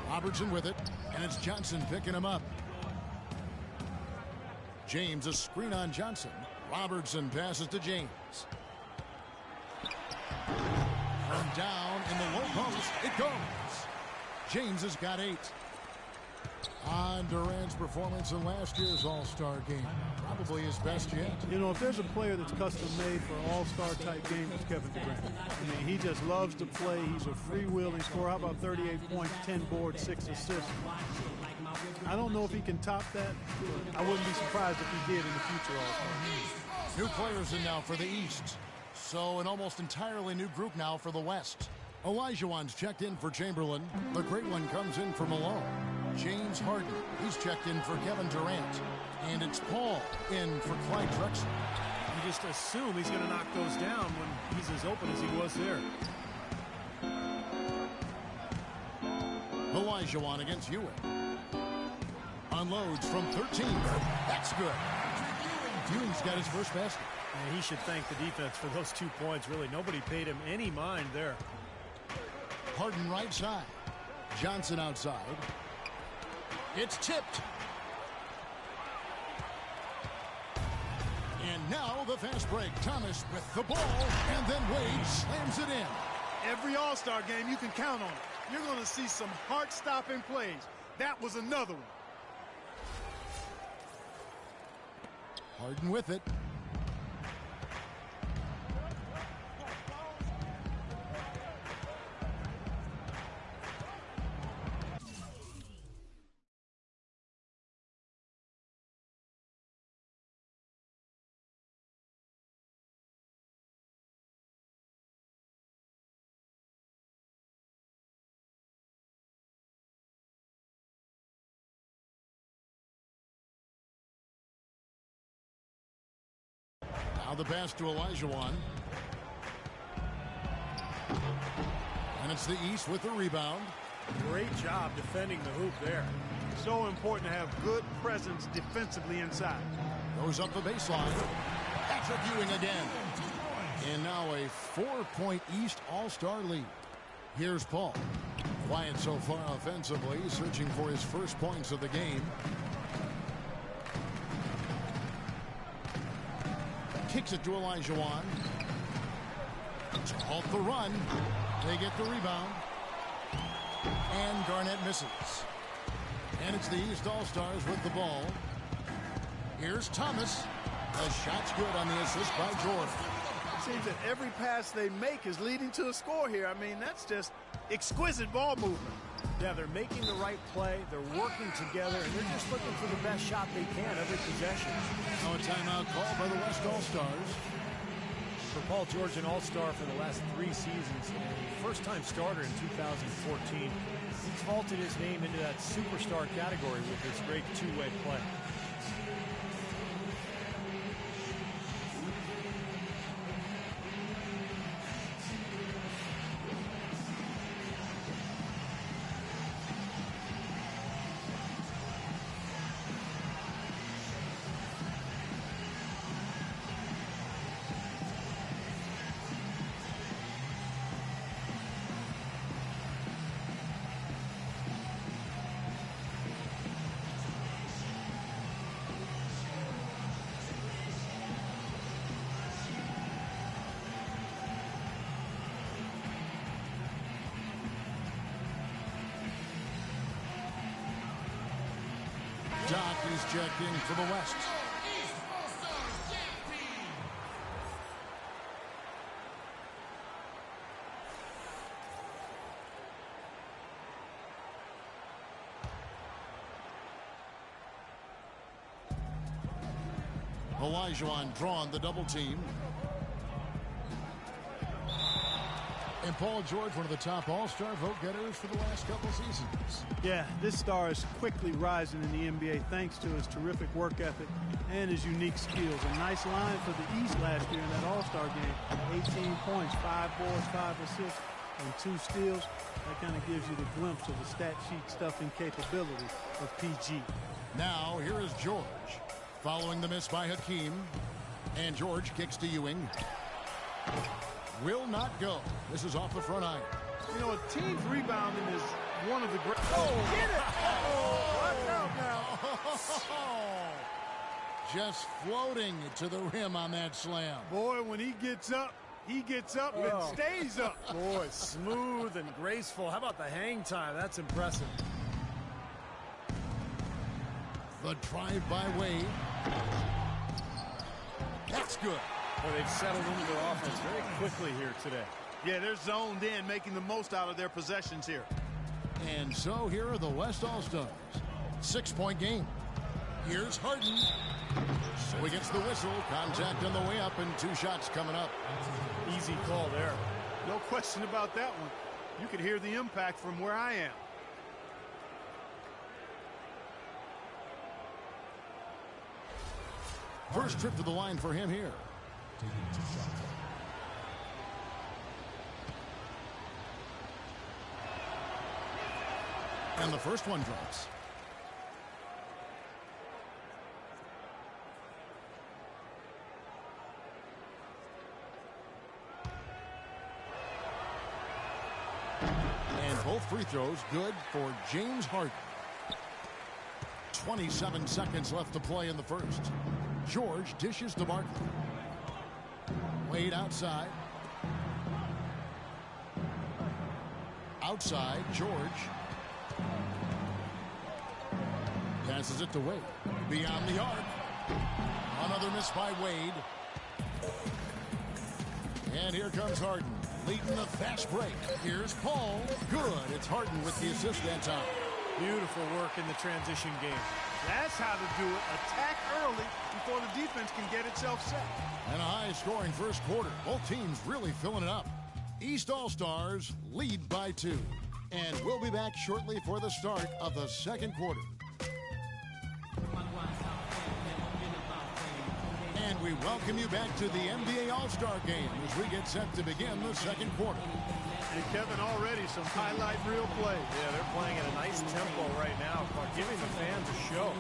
Robertson with it, and it's Johnson picking him up. James, a screen on Johnson. Robertson passes to James. From down in the low post, it goes. James has got 8. On Durant's performance in last year's All-Star game. Probably his best yet. You know, if there's a player that's custom-made for an All-Star type game, it's Kevin Durant. I mean, he just loves to play. He's a freewheeling scorer. How about 38 points, 10 boards, 6 assists? I don't know if he can top that. I wouldn't be surprised if he did in the future All-Star. New players in now for the East. So an almost entirely new group now for the West. Olajuwon's checked in for Chamberlain. The great one comes in for Malone. James Harden, he's checked in for Kevin Durant. And it's Paul in for Clyde Drexler. You just assume he's going to knock those down when he's as open as he was there. Olajuwon against Ewing. Unloads from 13. That's good. Ewing's got his first basket. And he should thank the defense for those 2 points. Really, nobody paid him any mind there. Harden right side. Johnson outside. It's tipped. And now the fast break. Thomas with the ball, and then Wade slams it in. Every All-Star game, you can count on it. You're going to see some heart-stopping plays. That was another one. Harden with it. Now the pass to Olajuwon. And it's the East with the rebound. Great job defending the hoop there. So important to have good presence defensively inside. Goes up the baseline. Patrick Ewing again. And now a 4-point East All-Star lead. Here's Paul. Quiet so far offensively, searching for his first points of the game. Kicks it to Olajuwon. To halt the run. They get the rebound. And Garnett misses. And it's the East All-Stars with the ball. Here's Thomas. The shot's good on the assist by Jordan. It seems that every pass they make is leading to a score here. I mean, that's just exquisite ball movement. Yeah, they're making the right play. They're working together, and they're just looking for the best shot they can every possession. Now a timeout called by the West All-Stars. For Paul George, an All-Star for the last 3 seasons, and first-time starter in 2014. He's vaulted his name into that superstar category with his great two-way play. Doc is checked in for the West. Olajuwon drawn the double team. And Paul George, one of the top All-Star vote getters for the last couple seasons. Yeah, this star is quickly rising in the NBA thanks to his terrific work ethic and his unique skills. A nice line for the East last year in that All-Star game. 18 points, 5 boards, 5 assists, and 2 steals. That kind of gives you the glimpse of the stat sheet stuffing capability of PG. Now, here is George. Following the miss by Hakeem. And George kicks to Ewing. Will not go. This is off the front iron. You know, a team's rebounding is one of the great. Oh, get it! Oh, watch out now. Just floating to the rim on that slam. Boy, when he gets up and stays up. Boy, smooth and graceful. How about the hang time? That's impressive. The drive by Wade. That's good. Well, they've settled into their offense very quickly here today. Yeah, they're zoned in, making the most out of their possessions here. And so here are the West All-Stars. 6-point game. Here's Harden. So he gets the whistle. Contact on the way up and 2 shots coming up. Easy call there. No question about that one. You could hear the impact from where I am. First trip to the line for him here. And the first one drops. And both free throws good for James Harden. 27 seconds left to play in the first. George dishes to Barkley. Wade outside. Outside, George. Passes it to Wade. Beyond the arc. Another miss by Wade. And here comes Harden, leading the fast break. Here's Paul. Good. It's Harden with the assist that time. Beautiful work in the transition game. That's how to do it. Attack early before the defense can get itself set. And a high-scoring first quarter. Both teams really filling it up. East All-Stars lead by 2. And we'll be back shortly for the start of the second quarter. And we welcome you back to the NBA All-Star Game as we get set to begin the second quarter. And Kevin, already some highlight reel play. Yeah, they're playing at a nice tempo right now, giving the fans a show.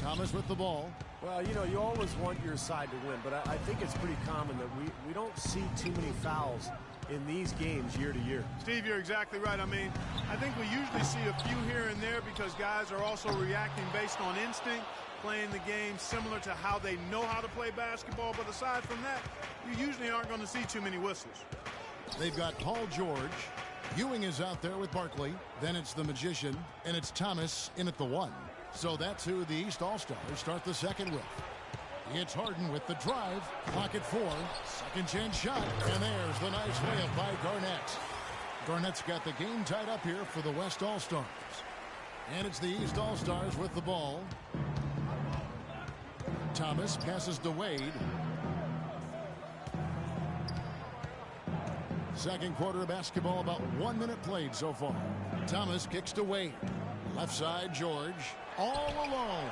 Thomas with the ball. Well, you know, you always want your side to win, but I think it's pretty common that we don't see too many fouls in these games year to year. Steve, you're exactly right. I mean, I think we usually see a few here and there because guys are also reacting based on instinct, playing the game similar to how they know how to play basketball. But aside from that, you usually aren't going to see too many whistles. They've got Paul George. Ewing is out there with Barkley. Then it's the Magician, and it's Thomas in at the 1. So that's who the East All-Stars start the second with. It's Harden with the drive. Clock at 4. Second chance shot. And there's the nice layup by Garnett. Garnett's got the game tied up here for the West All-Stars. And it's the East All-Stars with the ball. Thomas passes to Wade. Second quarter of basketball, about 1 minute played so far. Thomas kicks to Wade. Left side, George. All alone.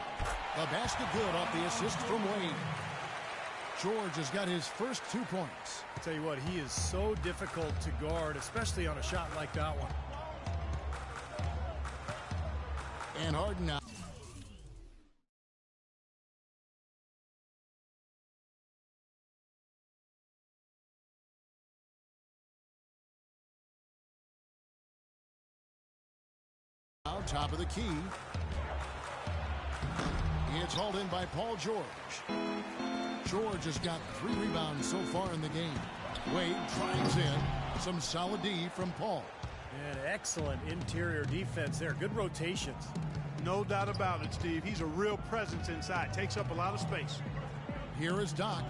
The basket good off the assist from Wade. George has got his first 2 points. I'll tell you what, he is so difficult to guard, especially on a shot like that one. And Harden now. Top of the key. It's hauled in by Paul George. George has got 3 rebounds so far in the game. Wade drives in. Some solid D from Paul. And excellent interior defense there. Good rotations. No doubt about it, Steve. He's a real presence inside. Takes up a lot of space. Here is Doc.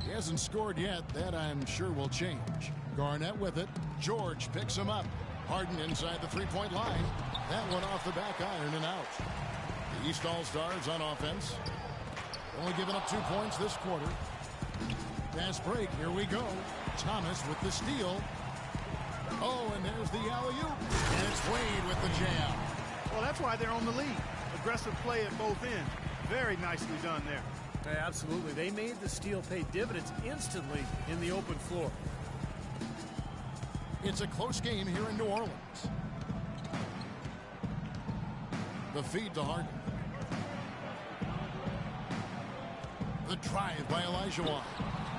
He hasn't scored yet. That I'm sure will change. Garnett with it. George picks him up. Harden inside the 3-point line. That one off the back iron and out. The East All-Stars on offense. Only giving up 2 points this quarter. Fast break. Here we go. Thomas with the steal. Oh, and there's the alley-oop. And it's Wade with the jam. Well, that's why they're on the lead. Aggressive play at both ends. Very nicely done there. Yeah, absolutely. They made the steal pay dividends instantly in the open floor. It's a close game here in New Orleans. The feed to Harden. The drive by Olajuwon.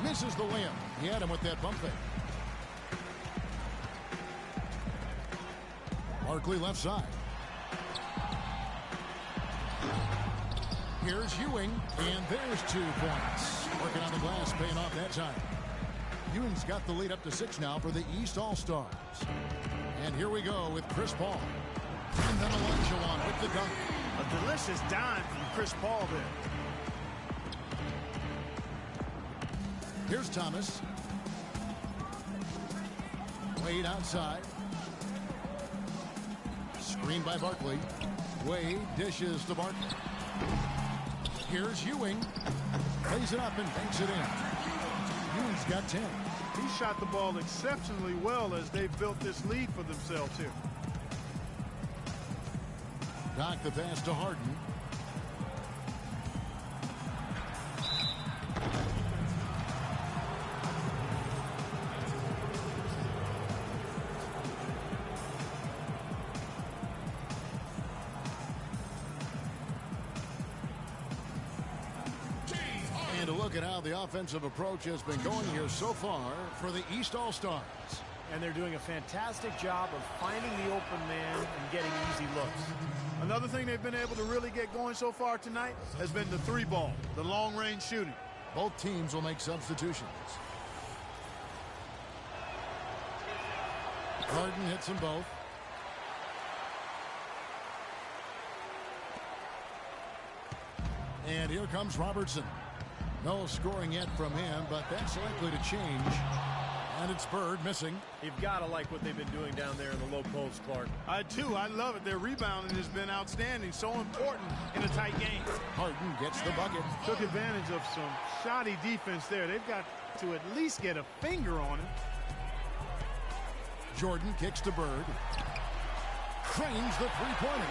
Misses the layup. He had him with that bump fake. Barkley left side. Here's Ewing, and there's 2 points. Working on the glass, paying off that time. Ewing's got the lead up to 6 now for the East All-Stars. And here we go with Chris Paul. And then Olajuwon with the dunk. A delicious dime from Chris Paul there. Here's Thomas. Wade outside. Screen by Barkley. Wade dishes to Barkley. Here's Ewing. Plays it up and banks it in. Ewing's got 10. He shot the ball exceptionally well as they've built this lead for themselves here. Doc the pass to Harden. And a look at how the offensive approach has been going here so far for the East All-Stars. And they're doing a fantastic job of finding the open man and getting easy looks. Another thing they've been able to really get going so far tonight has been the 3-ball, the long-range shooting. Both teams will make substitutions. Harden hits them both. And here comes Robertson. No scoring yet from him, but that's likely to change. And it's Bird missing. You've got to like what they've been doing down there in the low post, Clark. I do. I love it. Their rebounding has been outstanding. So important in a tight game. Harden gets the bucket. Took advantage of some shoddy defense there. They've got to at least get a finger on it. Jordan kicks to Bird. Cranes the three-pointer.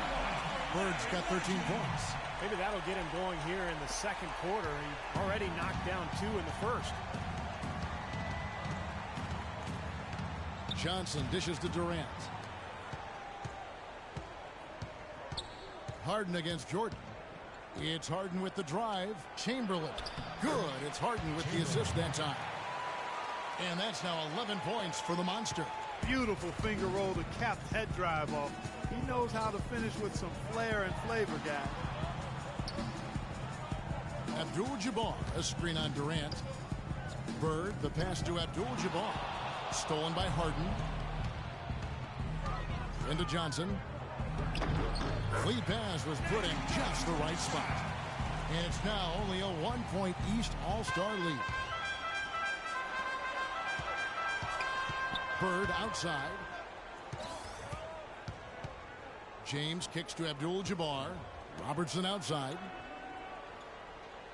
Bird's got 13 points. Maybe that'll get him going here in the second quarter. He already knocked down 2 in the first. Johnson dishes to Durant. Harden against Jordan. It's Harden with the drive. Chamberlain. Good. It's Harden with the assist that time. And that's now 11 points for the Monster. Beautiful finger roll to cap that drive off. He knows how to finish with some flair and flavor, guys. Abdul-Jabbar, a screen on Durant. Bird, the pass to Abdul-Jabbar. Stolen by Harden. Into Johnson. Lead pass was put in just the right spot. And it's now only a 1-point East All-Star lead. Bird outside. James kicks to Abdul-Jabbar. Robertson outside.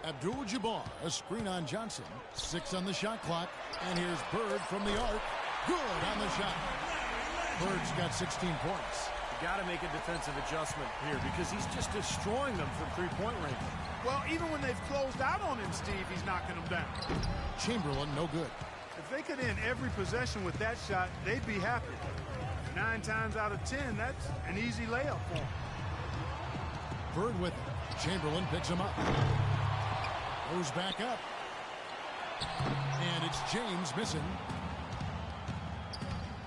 Abdul-Jabbar, a screen on Johnson. 6 on the shot clock. And here's Bird from the arc. Good on the shot. Bird's got 16 points. You got to make a defensive adjustment here because he's just destroying them from three-point range. Well, even when they've closed out on him, Steve, he's knocking them down. Chamberlain, no good. If they could end every possession with that shot, they'd be happy. 9 times out of 10, that's an easy layup for him. Bird with it. Chamberlain picks him up. Goes back up. And it's James missing.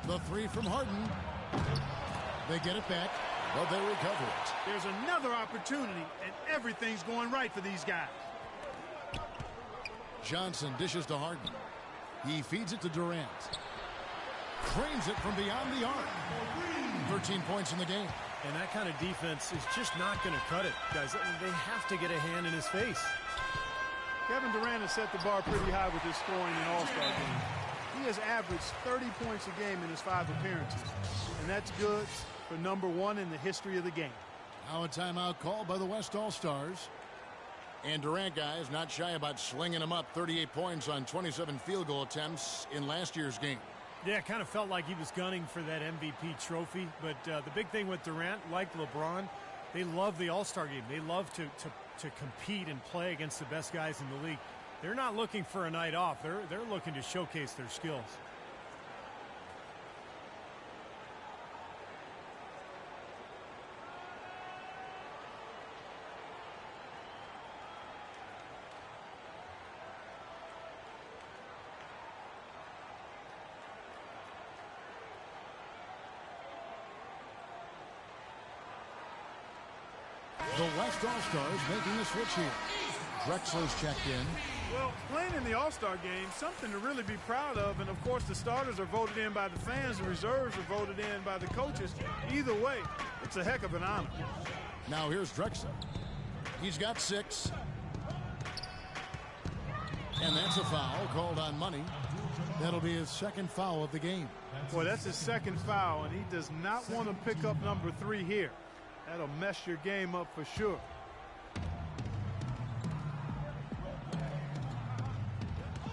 The 3 from Harden. They get it back, but they recover it. There's another opportunity, and everything's going right for these guys. Johnson dishes to Harden. He feeds it to Durant. Cranes it from beyond the arc. 13 points in the game. And that kind of defense is just not going to cut it, guys. They have to get a hand in his face. Kevin Durant has set the bar pretty high with his scoring in All-Star games. He has averaged 30 points a game in his 5 appearances. And that's good for number 1 in the history of the game. Now a timeout called by the West All-Stars. And Durant, guys, not shy about slinging him up. 38 points on 27 field goal attempts in last year's game. Yeah, it kind of felt like he was gunning for that MVP trophy. But the big thing with Durant, like LeBron, they love the All-Star game. They love to to compete and play against the best guys in the league. They're not looking for a night off. They're looking to showcase their skills. The West All-Stars making a switch here. Drexler's checked in. Well, playing in the All-Star game, something to really be proud of. And, of course, the starters are voted in by the fans. The reserves are voted in by the coaches. Either way, it's a heck of an honor. Now here's Drexler. He's got 6. And that's a foul called on Money. That'll be his second foul of the game. Boy, that's his second foul, and he does not want to pick up number 3 here. That'll mess your game up for sure.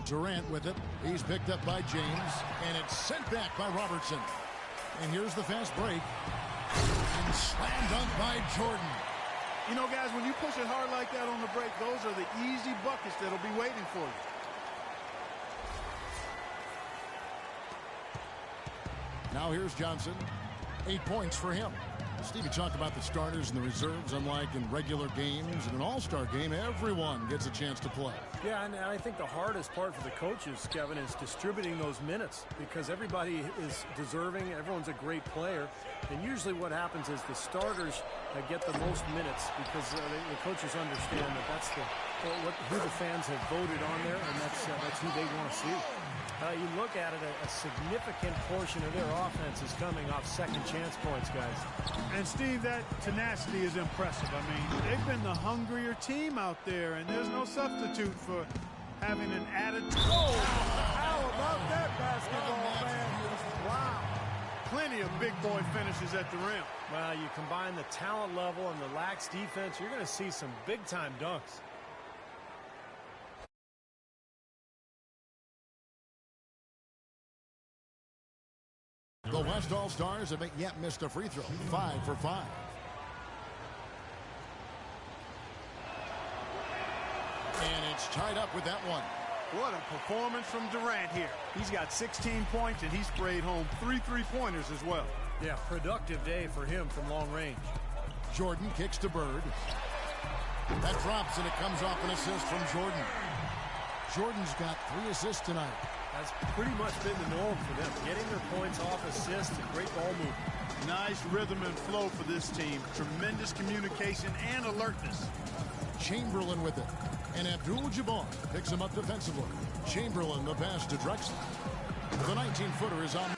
Durant with it. He's picked up by James, and it's sent back by Robertson. And here's the fast break. And slam dunk by Jordan. You know, guys, when you push it hard like that on the break, those are the easy buckets that'll be waiting for you. Now here's Johnson. 8 points for him. Stevie talked about the starters and the reserves. Unlike in regular games, in an all-star game, everyone gets a chance to play. Yeah, and I think the hardest part for the coaches, Kevin, is distributing those minutes because everybody is deserving. Everyone's a great player. And usually what happens is the starters get the most minutes because the coaches understand that that's who the fans have voted on there, and that's who they want to see. You look at it, a significant portion of their offense is coming off second chance points, guys. And, Steve, that tenacity is impressive. I mean, they've been the hungrier team out there, and there's no substitute for having an attitude. Oh, how about that basketball, man? Wow. Plenty of big boy finishes at the rim. Well, you combine the talent level and the lax defense, you're going to see some big-time dunks. The West All-Stars haven't yet missed a free throw. 5 for 5. And it's tied up with that one. What a performance from Durant here. He's got 16 points, and he sprayed home 3 three-pointers as well. Yeah, productive day for him from long range. Jordan kicks to Bird. That drops, and it comes off an assist from Jordan. Jordan's got 3 assists tonight. That's pretty much been the norm for them. Getting their points off assists and great ball movement. Nice rhythm and flow for this team. Tremendous communication and alertness. Chamberlain with it. And Abdul-Jabbar picks him up defensively. Chamberlain the pass to Drexler. The 19-footer is on.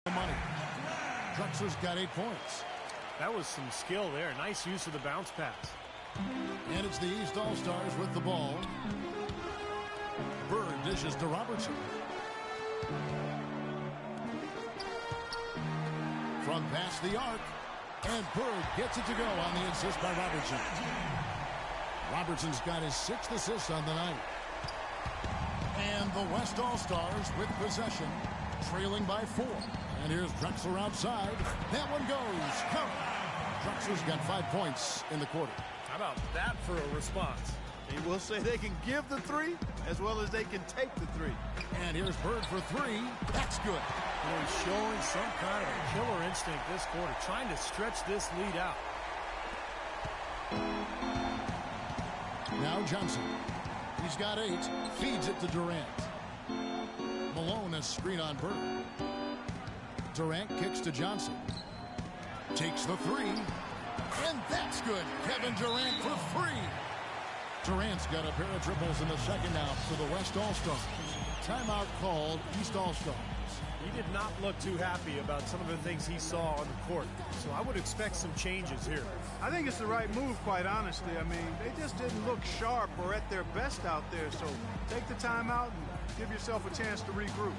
Money. Drexler's got 8 points. That was some skill there. Nice use of the bounce pass. And it's the East All-Stars with the ball. Bird dishes to Robertson. From past the arc. And Bird gets it to go on the assist by Robertson. Robertson's got his 6th assist on the night. And the West All-Stars with possession, trailing by 4. And here's Drexler outside. That one goes. Count. Drexler's got 5 points in the quarter. I about that for a response? They will say they can give the three as well as they can take the three. And here's Bird for three. That's good. He's showing some kind of a killer instinct this quarter, trying to stretch this lead out. Now Johnson. He's got 8. Feeds it to Durant. Malone has screen on Bird. Durant kicks to Johnson. Takes the 3. And that's good. Kevin Durant for 3. Durant's got a pair of triples in the second half for the West All-Stars. Timeout called East All-Stars. He did not look too happy about some of the things he saw on the court. So I would expect some changes here. I think it's the right move, quite honestly. I mean, they just didn't look sharp or at their best out there. So take the timeout and give yourself a chance to regroup.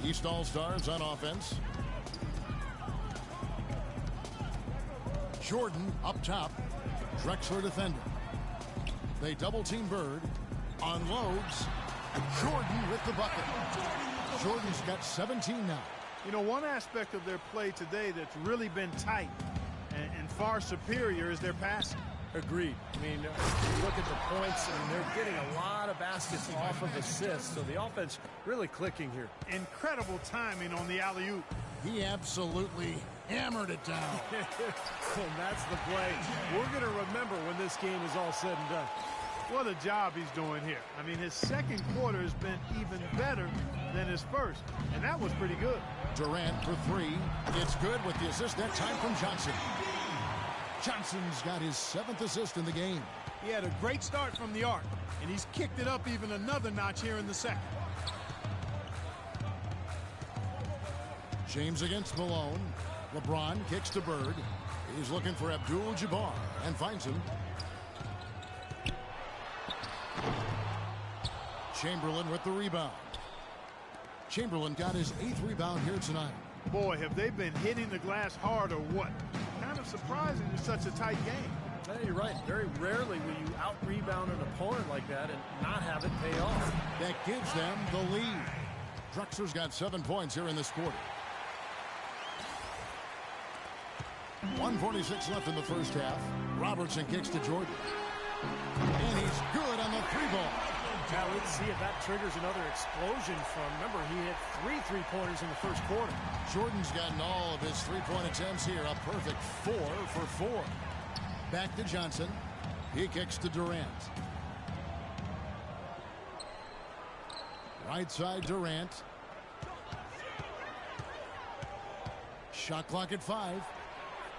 East All-Stars on offense. Jordan up top. Drexler defender. They double-team Bird. Unloads. Jordan with the bucket. Jordan's got 17 now. You know, one aspect of their play today that's really been tight and far superior is their passing. Agreed. I mean, look at the points, and they're getting a lot of baskets off of assists, so the offense really clicking here. Incredible timing on the alley-oop. He absolutely hammered it down. And that's the play we're going to remember when this game is all said and done. What a job he's doing here. I mean, his second quarter has been even better than his first, and that was pretty good. Durant for 3. It's good with the assist that time from Johnson. Johnson's got his 7th assist in the game. He had a great start from the arc, and he's kicked it up even another notch here in the second. James against Malone. LeBron kicks to Bird. He's looking for Abdul-Jabbar and finds him. Chamberlain with the rebound. Chamberlain got his 8th rebound here tonight. Boy, have they been hitting the glass hard or what? Kind of surprising in such a tight game. Hey, you're right. Very rarely will you out-rebound an opponent like that and not have it pay off. That gives them the lead. Drexler's got 7 points here in this quarter. 1:46 left in the first half. Robertson kicks to Jordan. And he's good on the 3-ball. Now let's see if that triggers another explosion from, remember, he hit 3 3-pointers in the first quarter. Jordan's gotten all of his 3-point attempts here. A perfect 4 for 4. Back to Johnson. He kicks to Durant. Right side Durant. Shot clock at 5.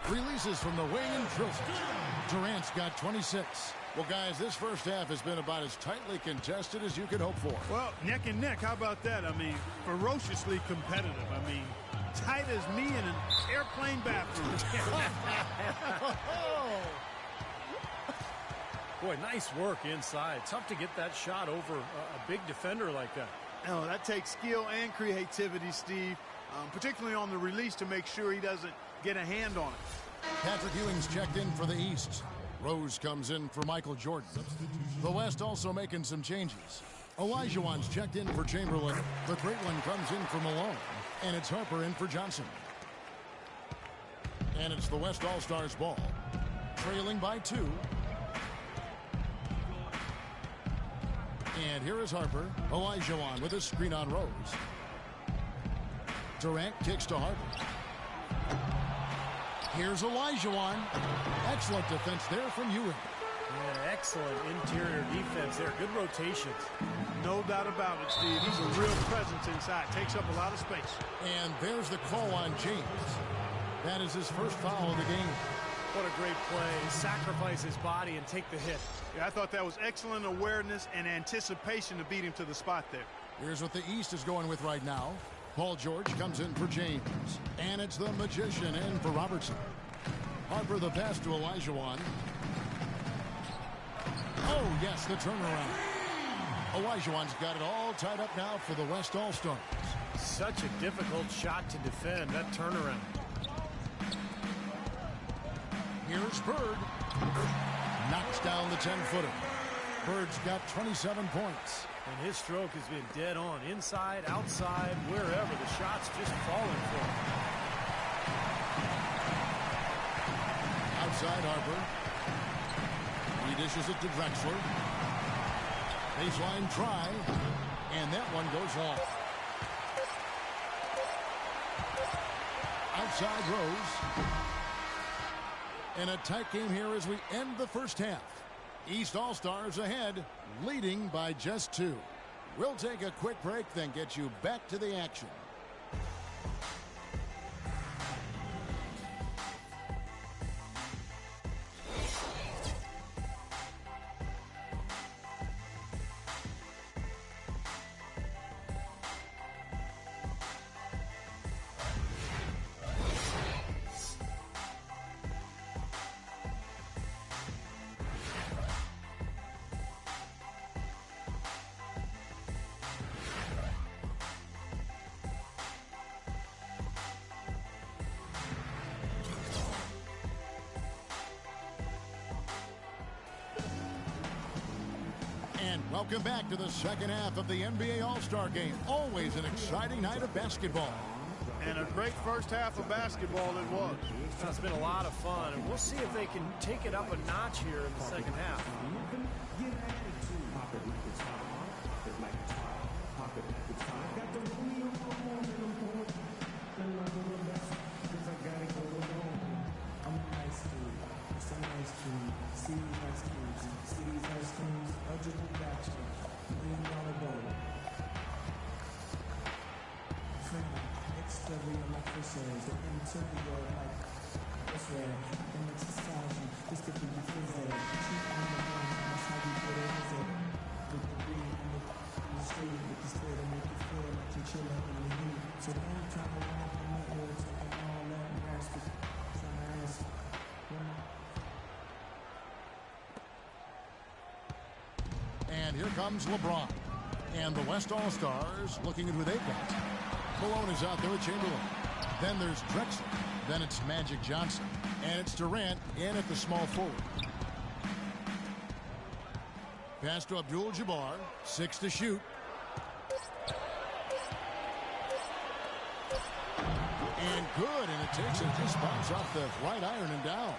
Releases from the wing and drills it. Durant's got 26. Well, guys, this first half has been about as tightly contested as you could hope for. Well, neck and neck, how about that? I mean, ferociously competitive. I mean, tight as me in an airplane bathroom. Boy, nice work inside. Tough to get that shot over a big defender like that. Oh, that takes skill and creativity, Steve, particularly on the release to make sure he doesn't get a hand on it. Patrick Ewing's checked in for the East. Rose comes in for Michael Jordan. The West also making some changes. Olajuwon's checked in for Chamberlain. The great one comes in for Malone. And it's Harper in for Johnson. And it's the West All-Stars ball. Trailing by 2. And here is Harper. Olajuwon with a screen on Rose. Durant kicks to Harper. Here's Olajuwon. Excellent defense there from Ewing. Yeah, excellent interior defense there. Good rotations. No doubt about it, Steve. He's a real presence inside. Takes up a lot of space. And there's the call on James. That is his first foul of the game. What a great play. Sacrifice his body and take the hit. Yeah, I thought that was excellent awareness and anticipation to beat him to the spot there. Here's what the East is going with right now. Paul George comes in for James. And it's the Magician in for Robertson. Harper the pass to Olajuwon. Oh, yes, the turnaround. Olajuwon's got it all tied up now for the West All-Stars. Such a difficult shot to defend, that turnaround. Here's Bird. Knocks down the 10-footer. Bird's got 27 points. And his stroke has been dead on. Inside, outside, wherever. The shot's just falling for him. Outside Harper. He dishes it to Drexler. Baseline try. And that one goes long. Outside Rose. And a tight game here as we end the first half. East All-Stars ahead, leading by just 2. We'll take a quick break, then get you back to the action. Welcome back to the second half of the NBA All-Star Game. Always an exciting night of basketball. And a great first half of basketball it was. It's been a lot of fun, and we'll see if they can take it up a notch here in the second half. And here comes LeBron. And the West All-Stars looking at who they've got. Malone is out there with Chamberlain. Then there's Drexler. Then it's Magic Johnson. And it's Durant in at the small forward. Pass to Abdul-Jabbar. 6 to shoot. And good. And it takes it just bounce off the right iron and down.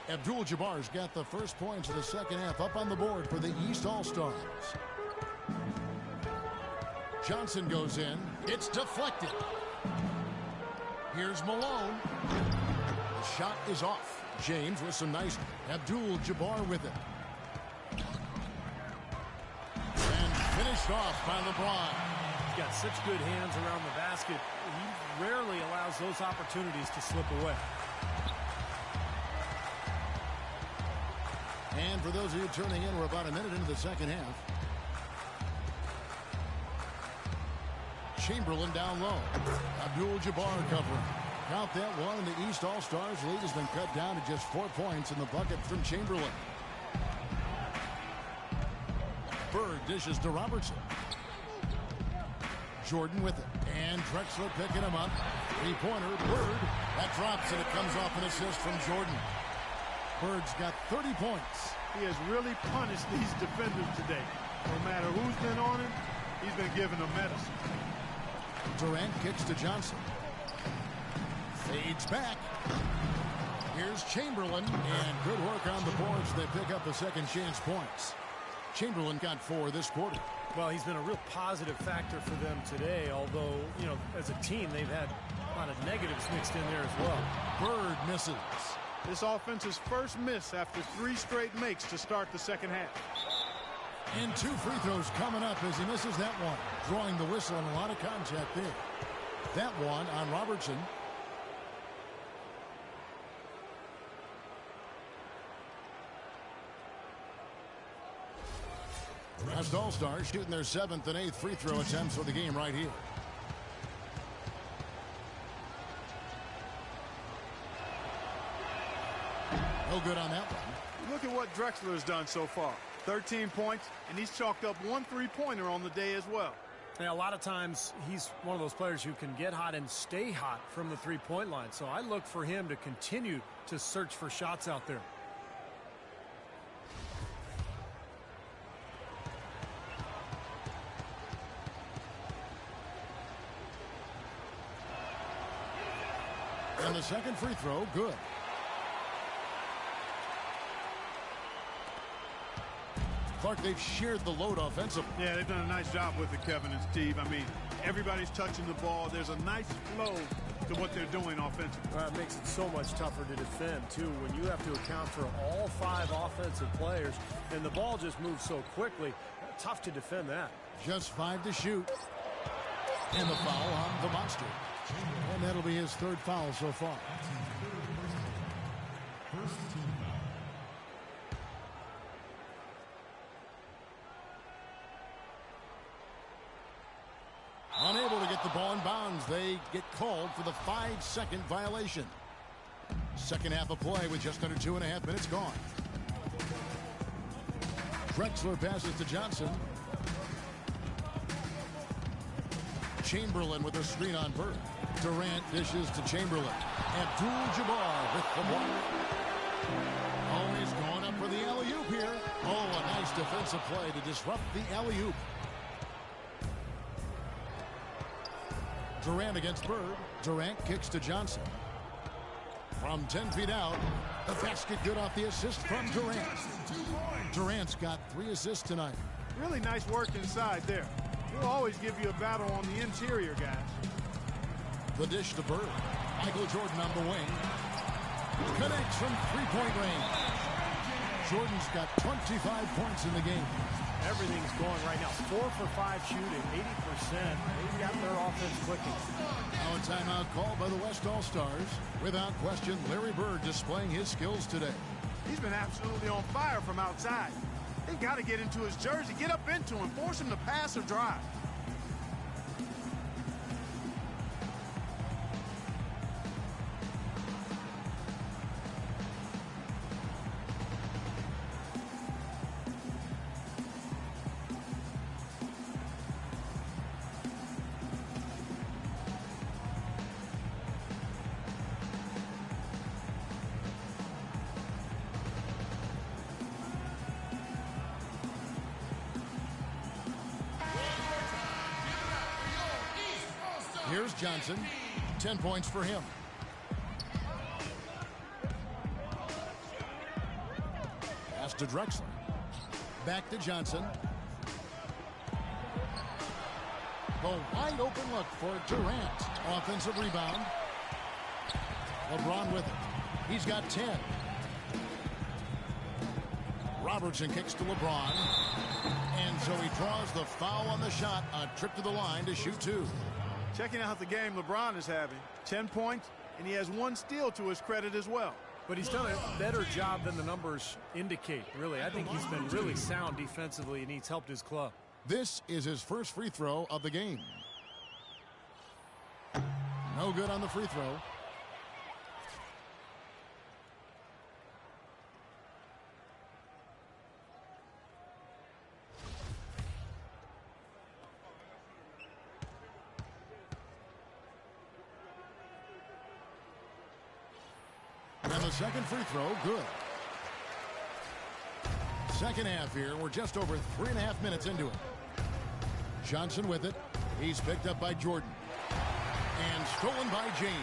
Abdul-Jabbar's got the first points of the second half up on the board for the East All-Stars. Johnson goes in. It's deflected. Here's Malone. The shot is off. James with some nice Abdul-Jabbar with it. And finished off by LeBron. He's got such good hands around the basket. He rarely allows those opportunities to slip away. And for those of you turning in, we're about a minute into the second half. Chamberlain down low. Abdul-Jabbar covering. Count that one, and the East All-Stars lead has been cut down to just 4 points in the bucket from Chamberlain. Bird dishes to Robertson. Jordan with it. And Drexler picking him up. Three-pointer, Bird. That drops, and it comes off an assist from Jordan. Bird's got 30 points. He has really punished these defenders today. No matter who's been on him, he's been giving them medicine. Durant kicks to Johnson. Fades back. Here's Chamberlain, and good work on the boards. They pick up the second chance points. Chamberlain got 4 this quarter. Well, he's been a real positive factor for them today, although, you know, as a team, they've had a lot of negatives mixed in there as well. Bird misses. This offense's first miss after 3 straight makes to start the second half. And 2 free throws coming up as he misses that one. Drawing the whistle and a lot of contact there. That one on Robertson. West All-Stars shooting their 7th and 8th free throw attempts for the game right here. No good on that one. Look at what Drexler has done so far. 13 points, and he's chalked up 1 3-pointer on the day as well. Yeah, a lot of times he's one of those players who can get hot and stay hot from the three-point line. So I look for him to continue to search for shots out there. And the second free throw, good. Clark, they've shared the load offensively. Yeah, they've done a nice job with it, Kevin and Steve. I mean, everybody's touching the ball. There's a nice flow to what they're doing offensively. It makes it so much tougher to defend, too, when you have to account for all 5 offensive players, and the ball just moves so quickly. Tough to defend that. Just 5 to shoot. And the foul on the Monster. And that'll be his 3rd foul so far. Unable to get the ball in bounds. They get called for the 5-second violation. Second half of play with just under 2.5 minutes gone. Drexler passes to Johnson. Chamberlain with a screen on Bird. Durant dishes to Chamberlain. Abdul-Jabbar with the block. Oh, he's going up for the alley-oop here. Oh, a nice defensive play to disrupt the alley-oop. Durant against Bird. Durant kicks to Johnson. From 10 feet out, the basket good off the assist from Durant. Durant's got 3 assists tonight. Really nice work inside there. He'll always give you a battle on the interior, guys. The dish to Bird. Michael Jordan on the wing. Connects from 3-point range. Jordan's got 25 points in the game. Everything's going right now. 4 for 5 shooting, 80%. They've got their offense clicking. Now a timeout called by the West All-Stars. Without question, Larry Bird displaying his skills today. He's been absolutely on fire from outside. They've got to get into his jersey, get up into him, force him to pass or drive. Here's Johnson. 10 points for him. Pass to Drexler. Back to Johnson. The wide open look for Durant. Offensive rebound. LeBron with it. He's got 10. Robertson kicks to LeBron. And so he draws the foul on the shot. A trip to the line to shoot 2. Checking out the game LeBron is having. 10 points, and he has 1 steal to his credit as well. But he's done a better job than the numbers indicate, really. I think he's been really sound defensively, and he's helped his club. This is his first free throw of the game. No good on the free throw. And the second free throw, good. Second half here. We're just over 3.5 minutes into it. Johnson with it. He's picked up by Jordan. And stolen by James.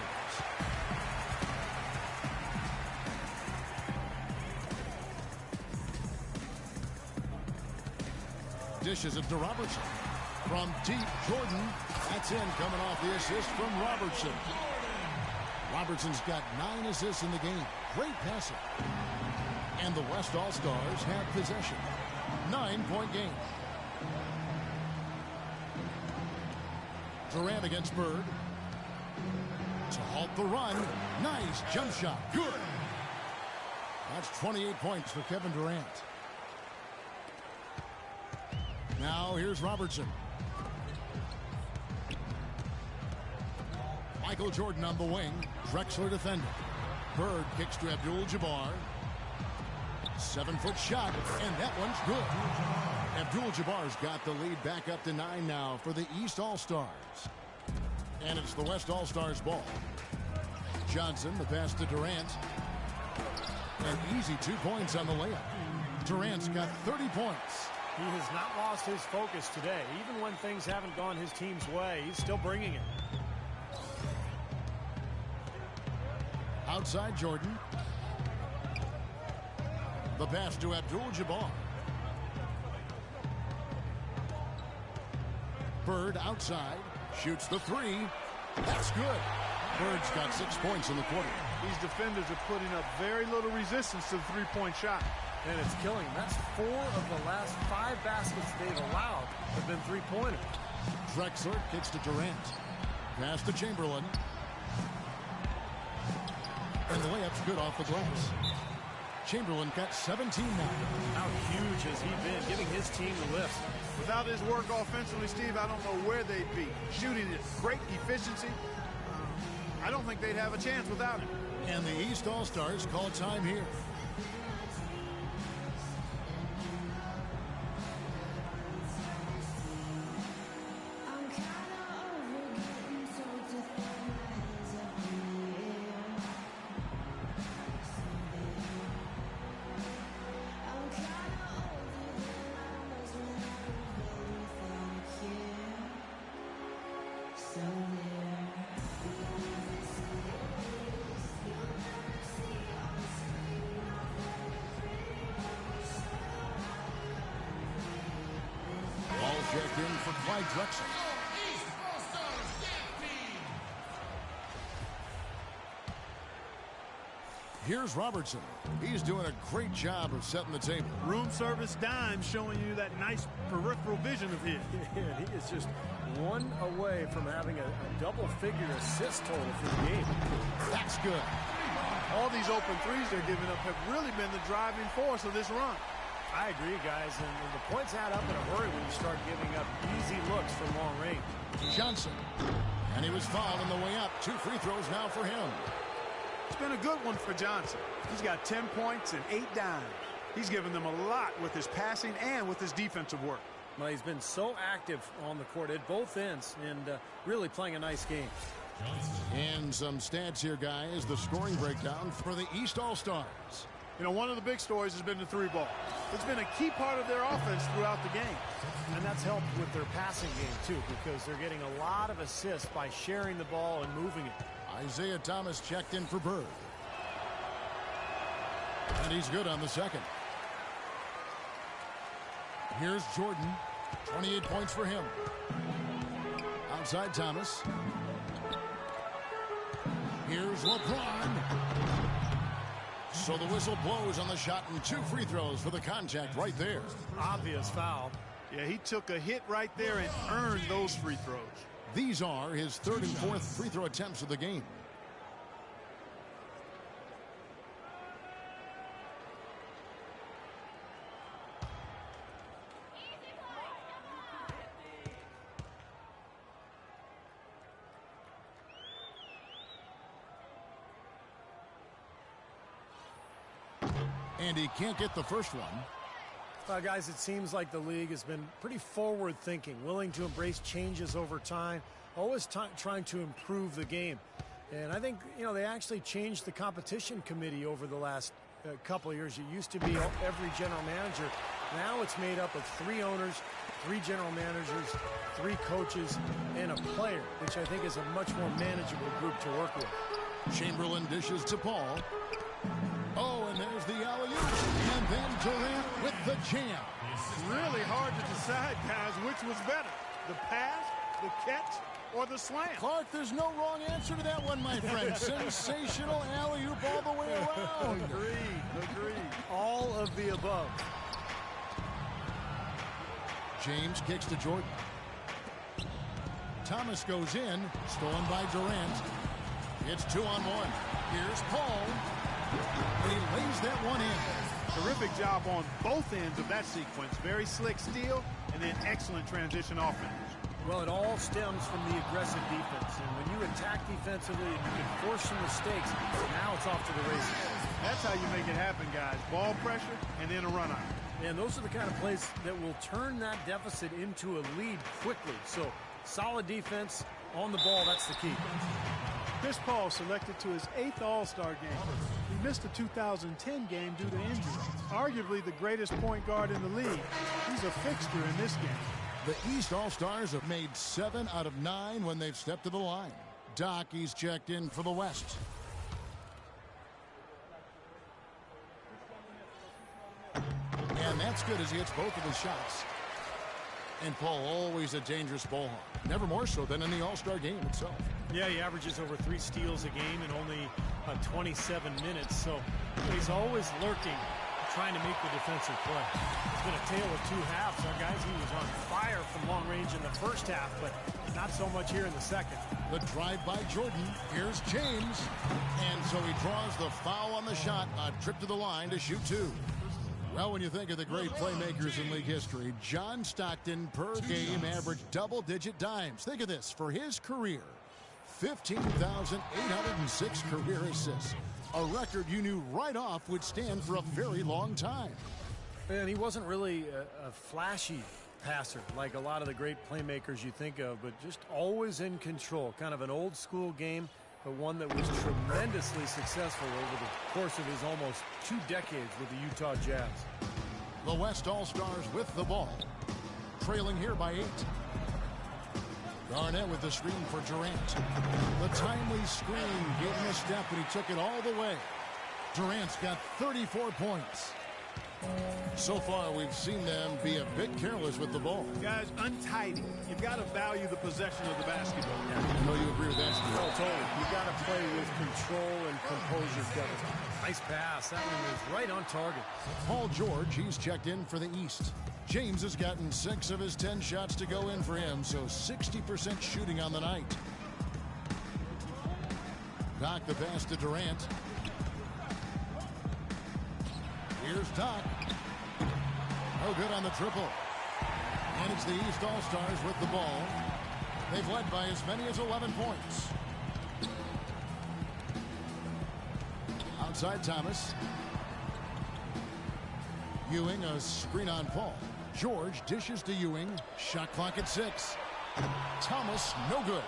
Dishes it to Robertson. From deep, Jordan. That's in, coming off the assist from Robertson. Robertson's got 9 assists in the game. Great passing. And the West All-Stars have possession. 9-point game. Durant against Bird. To halt the run. Nice jump shot. Good. That's 28 points for Kevin Durant. Now here's Robertson. Michael Jordan on the wing. Drexler defending. Bird kicks to Abdul-Jabbar. 7-foot shot, and that one's good. Abdul-Jabbar's got the lead back up to 9 now for the East All-Stars. And it's the West All-Stars ball. Johnson, the pass to Durant. An easy 2 points on the layup. Durant's got 30 points. He has not lost his focus today. Even when things haven't gone his team's way, he's still bringing it. Outside Jordan. The pass to Abdul-Jabbar. Bird outside. Shoots the 3. That's good. Bird's got 6 points in the quarter. These defenders are putting up very little resistance to the three-point shot. And it's killing him. That's 4 of the last 5 baskets they've allowed have been three-pointers. Drexler kicks to Durant. Pass to Chamberlain. And the layup's good off the glass. Chamberlain got 17 now. How huge has he been, giving his team the lift? Without his work offensively, Steve, I don't know where they'd be. Shooting at great efficiency. I don't think they'd have a chance without him. And the East All-Stars call time here. Checked in for Clyde Drexler. Here's Robertson. He's doing a great job of setting the table. Room service dime showing you that nice peripheral vision of his. Yeah, he is just 1 away from having a double-figure assist total for the game. That's good. All these open threes they're giving up have really been the driving force of this run. I agree, guys, and the points add up in a hurry when you start giving up easy looks from long range. Johnson. And he was fouled on the way up. 2 free throws now for him. It's been a good one for Johnson. He's got 10 points and 8 dimes. He's given them a lot with his passing and with his defensive work. Well, he's been so active on the court at both ends and really playing a nice game. And some stats here, guys. The scoring breakdown for the East All-Stars. You know, one of the big stories has been the 3-ball. It's been a key part of their offense throughout the game. And that's helped with their passing game, too, because they're getting a lot of assists by sharing the ball and moving it. Isaiah Thomas checked in for Bird. And he's good on the second. Here's Jordan. 28 points for him. Outside Thomas. Here's LeBron. So the whistle blows on the shot and 2 free throws for the contact right there. Obvious foul. Yeah, he took a hit right there and earned those free throws. These are his 3rd and 4th free throw attempts of the game. And he can't get the first one. Guys, it seems like the league has been pretty forward-thinking, willing to embrace changes over time, always trying to improve the game. And I think, you know, they actually changed the competition committee over the last couple of years. It used to be every general manager. Now it's made up of 3 owners, 3 general managers, 3 coaches, and a player, which I think is a much more manageable group to work with. Chamberlain dishes to Paul. Oh, and there's the alley-oop. And then Durant with the jam. Really hard to decide, guys, which was better, the pass, the catch, or the slam. Clark, there's no wrong answer to that one, my friend. Sensational alley-oop all the way around. Agreed. All of the above. James kicks to Jordan. Thomas goes in, stolen by Durant. It's 2-on-1. Here's Paul. And he lays that one in. Terrific job on both ends of that sequence. Very slick steal and then excellent transition offense. Well, it all stems from the aggressive defense. And when you attack defensively and you can force some mistakes, now it's off to the races. That's how you make it happen, guys. Ball pressure and then a run out. And those are the kind of plays that will turn that deficit into a lead quickly. So solid defense on the ball, that's the key. Chris Paul selected to his 8th All-Star game. He missed the 2010 game due to injury. Arguably the greatest point guard in the league. He's a fixture in this game. The East All-Stars have made 7 out of 9 when they've stepped to the line. Doc, he's checked in for the West. And that's good as he hits both of his shots. And Paul, always a dangerous ball hawk. Never more so than in the All-Star game itself. Yeah, he averages over 3 steals a game in only 27 minutes. So he's always lurking, trying to make the defensive play. It's been a tale of 2 halves. Our guys, he was on fire from long range in the first half, but not so much here in the second. The drive by Jordan. Here's James. And so he draws the foul on the shot. A trip to the line to shoot 2. Well, when you think of the great playmakers in league history, John Stockton per game averaged double-digit dimes. Think of this. For his career, 15,806 career assists. A record you knew right off would stand for a very long time. And he wasn't really a flashy passer like a lot of the great playmakers you think of, but just always in control. Kind of an old-school game, but one that was tremendously successful over the course of his almost 2 decades with the Utah Jazz. The West All-Stars with the ball. Trailing here by 8. Garnett with the screen for Durant. The timely screen gave him a step, and he took it all the way. Durant's got 34 points. So far, we've seen them be a bit careless with the ball. Guys, untidy. You've got to value the possession of the basketball. I know you agree with that, Steve. Oh, totally. You've got to play with control and composure, Kevin. Nice pass. That one was right on target. Paul George, he's checked in for the East. James has gotten 6 of his 10 shots to go in for him, so 60% shooting on the night. Doc the pass to Durant. Here's Doc. No good on the triple. And it's the East All-Stars with the ball. They've led by as many as 11 points. Outside Thomas. Ewing, a screen on Paul. George dishes to Ewing. Shot clock at 6. Thomas, no good.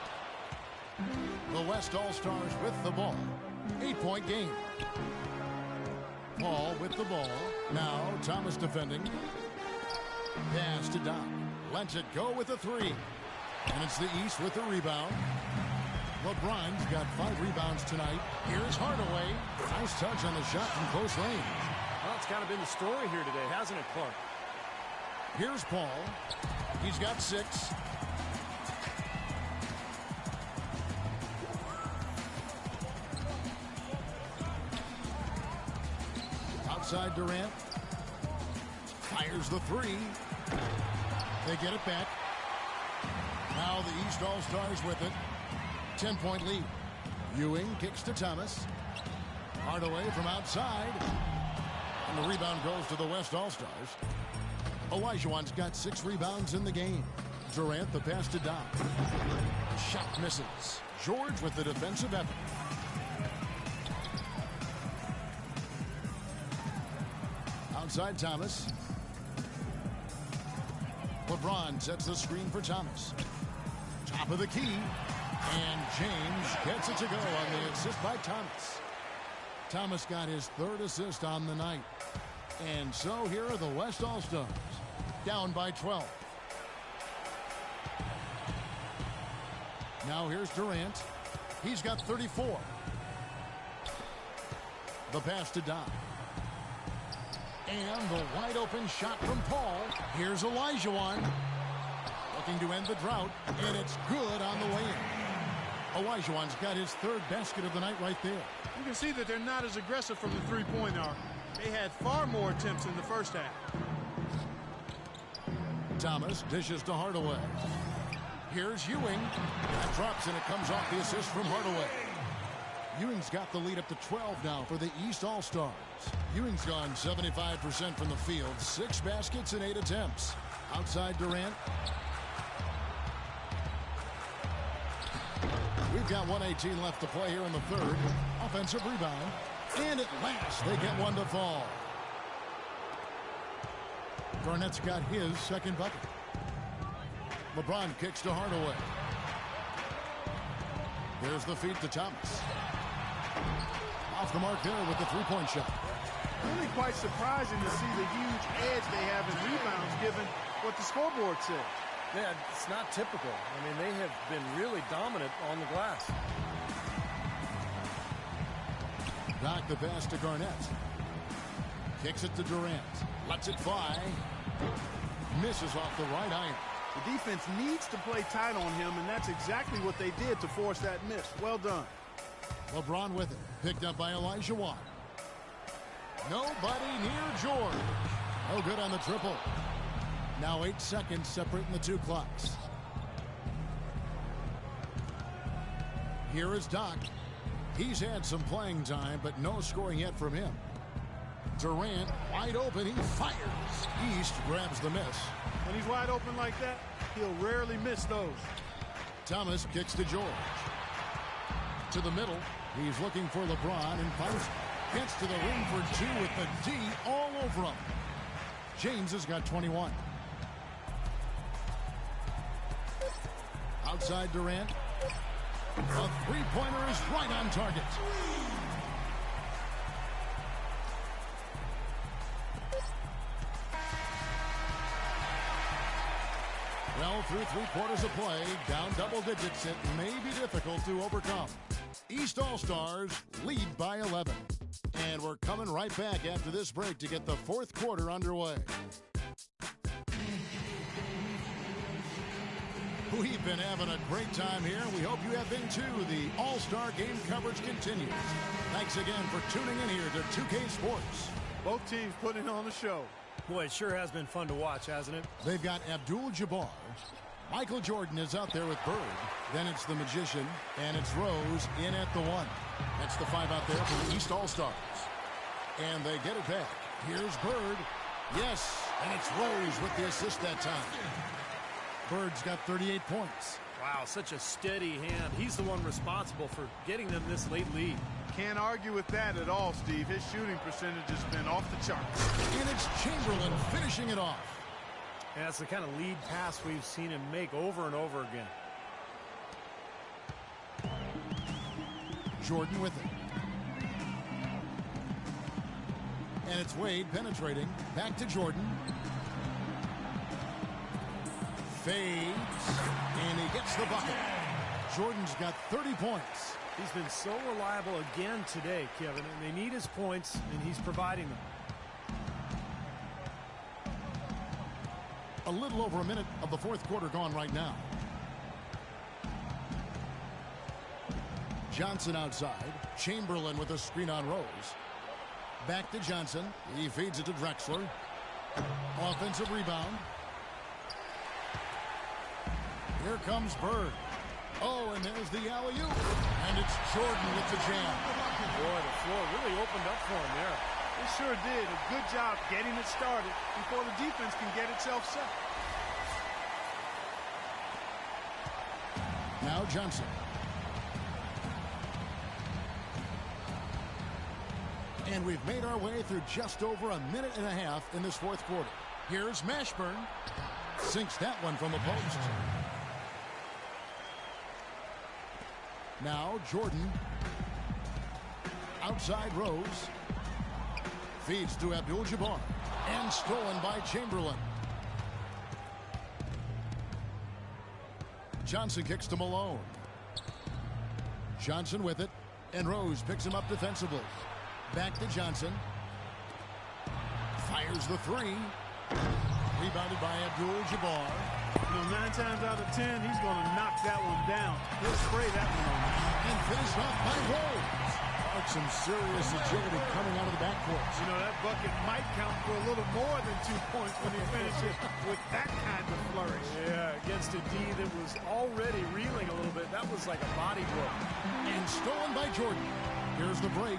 The West All-Stars with the ball. 8-point game. Paul with the ball. Now Thomas defending. Pass to Doc. Lets it go with a 3. And it's the East with the rebound. LeBron's got 5 rebounds tonight. Here's Hardaway. Nice touch on the shot from close range. Well, it's kind of been the story here today, hasn't it, Clark? Here's Paul. He's got 6. Outside Durant. Fires the 3. They get it back. Now the East All-Stars with it. 10-point lead. Ewing kicks to Thomas. Hardaway from outside. And the rebound goes to the West All-Stars. Olajuwon's got 6 rebounds in the game. Durant the pass to Doc. Shot misses. George with the defensive effort. Outside Thomas. LeBron sets the screen for Thomas. Top of the key. And James gets it to go on the assist by Thomas. Thomas got his 3rd assist on the night. And so here are the West All-Stars. Down by 12. Now here's Durant. He's got 34. The pass to Doc. And the wide open shot from Paul. Here's Olajuwon. Looking to end the drought. And it's good on the way in. Olajuwon's got his 3rd basket of the night right there. You can see that they're not as aggressive from the three-point arc. They had far more attempts in the first half. Thomas dishes to Hardaway. Here's Ewing. That drops and it comes off the assist from Hardaway. Ewing's got the lead up to 12 now for the East All-Stars. Ewing's gone 75% from the field, 6 baskets in 8 attempts. Outside Durant. We've got 1:18 left to play here in the third. Offensive rebound. And at last, they get one to fall. Garnett's got his second bucket. LeBron kicks to Hardaway. There's the feed to Thomas. Off the mark there with the three-point shot. Really quite surprising to see the huge edge they have in rebounds given what the scoreboard said. Yeah, it's not typical. I mean, they have been really dominant on the glass. Back the pass to Garnett. Kicks it to Durant. Lets it fly. Misses off the right iron. The defense needs to play tight on him, and that's exactly what they did to force that miss. Well done. LeBron with it. Picked up by Elijah Wan. Nobody near George. No good on the triple. Now 8 seconds separating the two clocks. Here is Doc. He's had some playing time, but no scoring yet from him. Durant wide open. He fires. East grabs the miss. When he's wide open like that, he'll rarely miss those. Thomas kicks to George. To the middle. He's looking for LeBron and finds him. Gets to the ring for 2 with the D all over him. James has got 21. Outside Durant. A three-pointer is right on target. Well, through 3 quarters of play, down double digits, it may be difficult to overcome. East All-Stars lead by 11. And we're coming right back after this break to get the 4th quarter underway. We've been having a great time here. We hope you have been too. The All-Star Game coverage continues. Thanks again for tuning in here to 2K Sports. Both teams putting on the show. Boy, it sure has been fun to watch, hasn't it? They've got Abdul-Jabbar. Michael Jordan is out there with Bird. Then it's the Magician, and it's Rose in at the 1. That's the 5 out there for the East All-Stars. And they get it back. Here's Bird. Yes, and it's Rose with the assist that time. Bird's got 38 points. Wow, such a steady hand. He's the one responsible for getting them this late lead. Can't argue with that at all, Steve. His shooting percentage has been off the charts. And it's Chamberlain finishing it off. And that's the kind of lead pass we've seen him make over and over again. Jordan with it. And it's Wade penetrating. Back to Jordan. Fades. And he gets the bucket. Jordan's got 30 points. He's been so reliable again today, Kevin, and they need his points, and he's providing them. A little over a minute of the 4th quarter gone right now. Johnson outside. Chamberlain with a screen on Rose. Back to Johnson. He feeds it to Drexler. Offensive rebound. Here comes Bird. Oh, and there's the alley-oop. And it's Jordan with the jam. Boy, the floor really opened up for him there. It sure did. A good job getting it started before the defense can get itself set. Now Johnson. And we've made our way through just over a minute and a half in this 4th quarter. Here's Mashburn. Sinks that one from the post. Now Jordan. Outside Rose. Feeds to Abdul-Jabbar. And stolen by Chamberlain. Johnson kicks to Malone. Johnson with it. And Rose picks him up defensively. Back to Johnson. Fires the 3. Rebounded by Abdul-Jabbar. You know, 9 times out of 10, he's going to knock that one down. He'll spray that one on. And finished off by Rose. A like some serious agility coming out of the backcourt. You know, that bucket might count for a little more than 2 points when he finishes with that kind of flourish. Yeah, against a D that was already reeling a little bit. That was like a body blow. And stolen by Jordan. Here's the break.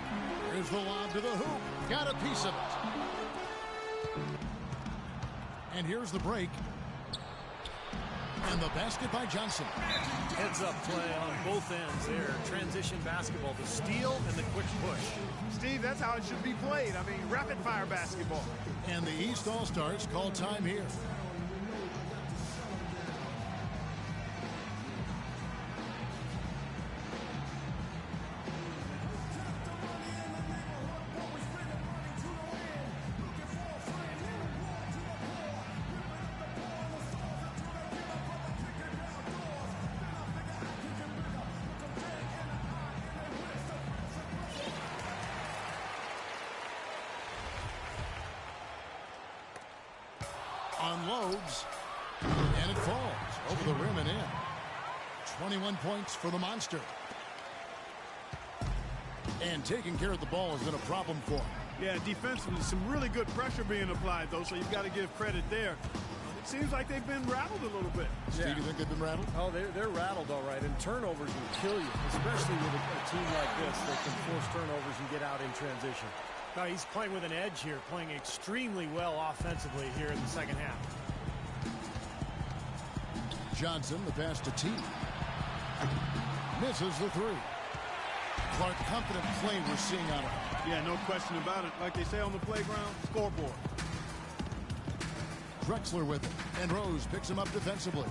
Here's the lob to the hoop. Got a piece of it. And here's the break. And the basket by Johnson. Heads-up play on both ends there. Transition basketball, the steal and the quick push. Steve, that's how it should be played. I mean, rapid-fire basketball. And the East All-Stars call time here. Unloads, and it falls over the rim and in. 21 points for the Monster. And taking care of the ball has been a problem for him. Yeah, defensively, some really good pressure being applied, though, so you've got to give credit there. It seems like they've been rattled a little bit. Steve, you think they've been rattled? Oh, they're rattled all right, and turnovers will kill you, especially with a team like this that can force turnovers and get out in transition. No, he's playing with an edge here, playing extremely well offensively here in the second half. Johnson, the pass to T. Misses the three. Clark, confident play we're seeing out of him. Yeah, no question about it. Like they say on the playground, scoreboard. Drexler with it, and Rose picks him up defensively.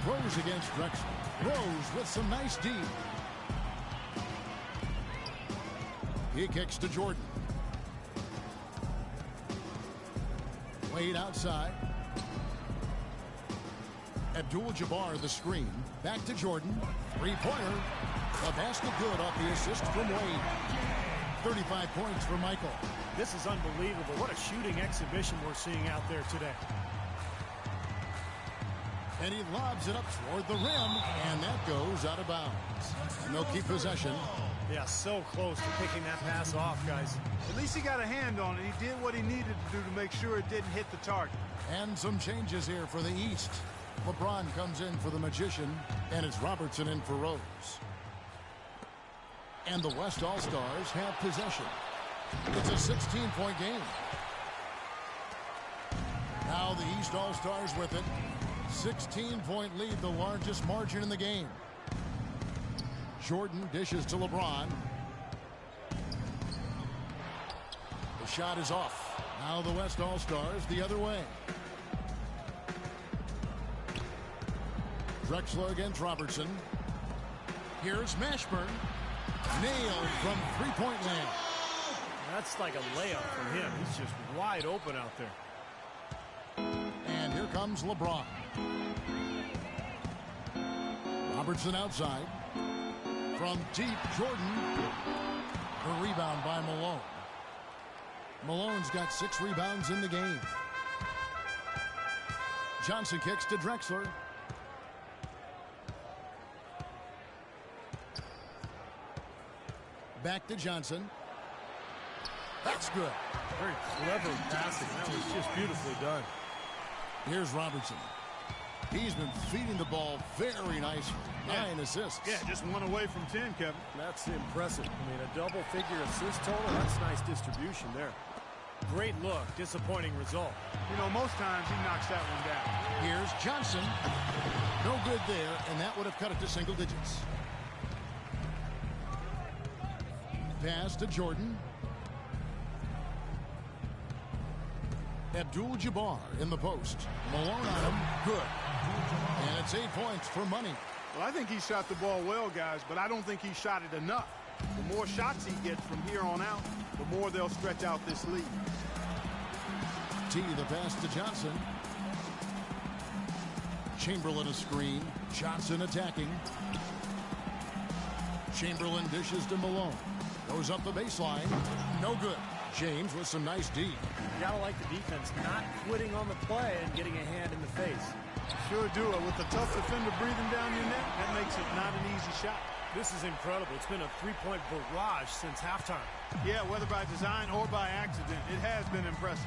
Rose against Drexler. Rose with some nice D. He kicks to Jordan. Wade outside. Abdul-Jabbar the screen. Back to Jordan. Three-pointer. A basket good off the assist from Wade. 35 points for Michael. This is unbelievable. What a shooting exhibition we're seeing out there today. And he lobs it up toward the rim, and that goes out of bounds. And they'll keep possession. Yeah, so close to picking that pass off, guys. At least he got a hand on it. He did what he needed to do to make sure it didn't hit the target. And some changes here for the East. LeBron comes in for the Magician, and it's Robertson in for Rose. And the West All-Stars have possession. It's a 16-point game. Now the East All-Stars with it. 16-point lead, the largest margin in the game. Jordan dishes to LeBron. The shot is off. Now the West All-Stars the other way. Drexler against Robertson. Here's Mashburn. Nailed from three-point land. That's like a layup from him. He's just wide open out there. And here comes LeBron. Robertson outside. From deep, Jordan. The rebound by Malone. Malone's got 6 rebounds in the game. Johnson kicks to Drexler. Back to Johnson. That's good. Very clever passing. That was just beautifully done. Here's Robertson. He's been feeding the ball very nicely. 9 assists. Yeah, just 1 away from 10, Kevin. That's impressive. I mean, a double-figure assist total, that's nice distribution there. Great look, disappointing result. You know, most times he knocks that one down. Here's Johnson. No good there, and that would have cut it to single digits. Pass to Jordan. Abdul-Jabbar in the post. Malone on him. Good. And it's 8 points for money. Well, I think he shot the ball well, guys, but I don't think he shot it enough. The more shots he gets from here on out, the more they'll stretch out this lead. T, the pass to Johnson. Chamberlain a screen. Johnson attacking. Chamberlain dishes to Malone. Goes up the baseline. No good. James with some nice D. You gotta like the defense not quitting on the play and getting a hand in the face. Sure do it. With a tough defender breathing down your neck, that makes it not an easy shot. This is incredible. It's been a three-point barrage since halftime. Yeah, whether by design or by accident, it has been impressive.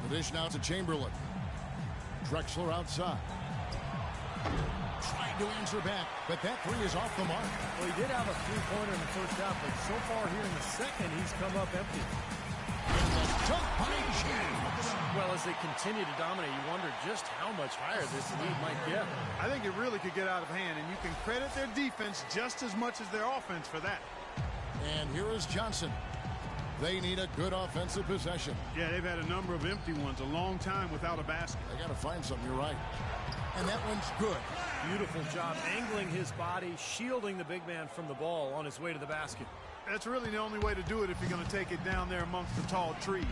The dish now to Chamberlain. Drexler outside. Tried to answer back, but that three is off the mark. Well, he did have a three-pointer in the first half, but so far here in the second, he's come up empty. And the dunk by James. Well, as they continue to dominate, you wonder just how much higher this lead might get. I think it really could get out of hand, and you can credit their defense just as much as their offense for that. And here is Johnson. They need a good offensive possession. Yeah, they've had a number of empty ones, a long time without a basket. They got to find something, you're right. And that one's good. Beautiful job angling his body, shielding the big man from the ball on his way to the basket. That's really the only way to do it if you're going to take it down there amongst the tall trees.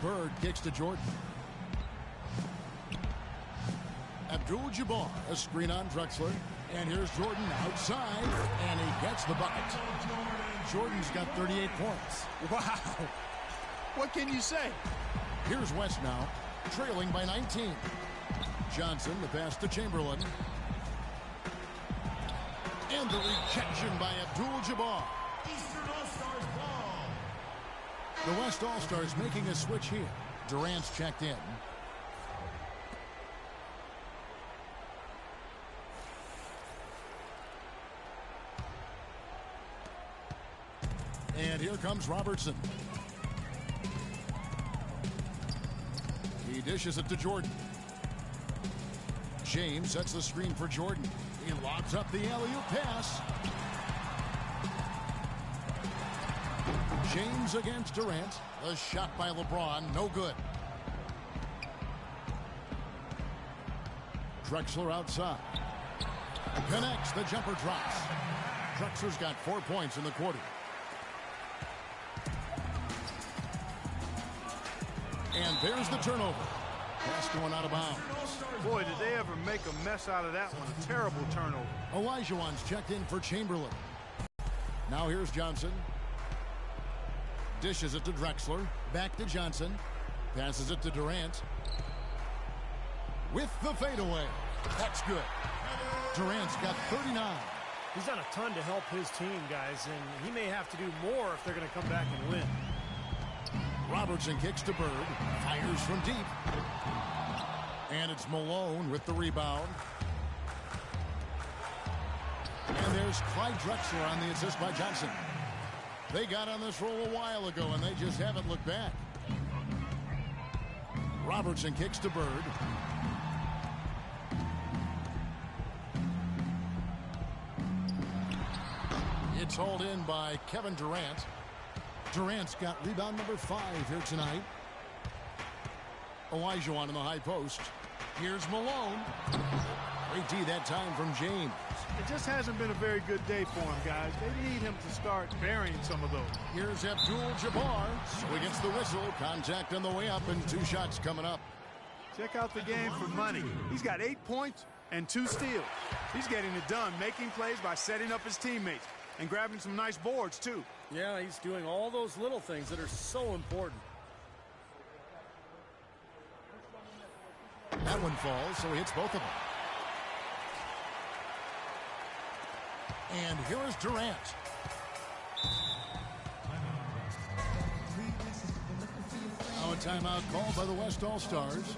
Bird kicks to Jordan. Abdul-Jabbar, a screen on Drexler. And here's Jordan outside, and he gets the bucket. Jordan's got 38 points. Wow. What can you say? Here's West now, trailing by 19. Johnson, the pass to Chamberlain. And the rejection by Abdul-Jabbar. The West All-Stars making a switch here. Durant's checked in. And here comes Robertson. He dishes it to Jordan. James sets the screen for Jordan. He lobs up the alley-oop pass. James against Durant. The shot by LeBron, no good. Drexler outside. Connects, the jumper drops. Drexler's got 4 points in the quarter. And there's the turnover. Pass going out of bounds. Boy, did they ever make a mess out of that one. A terrible turnover. Olajuwon's checked in for Chamberlain. Now here's Johnson. Dishes it to Drexler. Back to Johnson. Passes it to Durant. With the fadeaway. That's good. Durant's got 39. He's done a ton to help his team, guys, and he may have to do more if they're going to come back and win. Robertson kicks to Bird. Fires from deep. And it's Malone with the rebound. And there's Clyde Drexler on the assist by Johnson. They got on this roll a while ago, and they just haven't looked back. Robertson kicks to Bird. It's hauled in by Kevin Durant. Durant's got rebound number 5 here tonight. Olajuwon in the high post. Here's Malone. Great D that time from James. It just hasn't been a very good day for him, guys. They need him to start burying some of those. Here's Abdul-Jabbar. So he gets the whistle. Contact on the way up and 2 shots coming up. Check out the game for money. He's got 8 points and 2 steals. He's getting it done, making plays by setting up his teammates and grabbing some nice boards, too. Yeah, he's doing all those little things that are so important. That one falls, so he hits both of them. And here is Durant. Now a timeout called by the West All-Stars.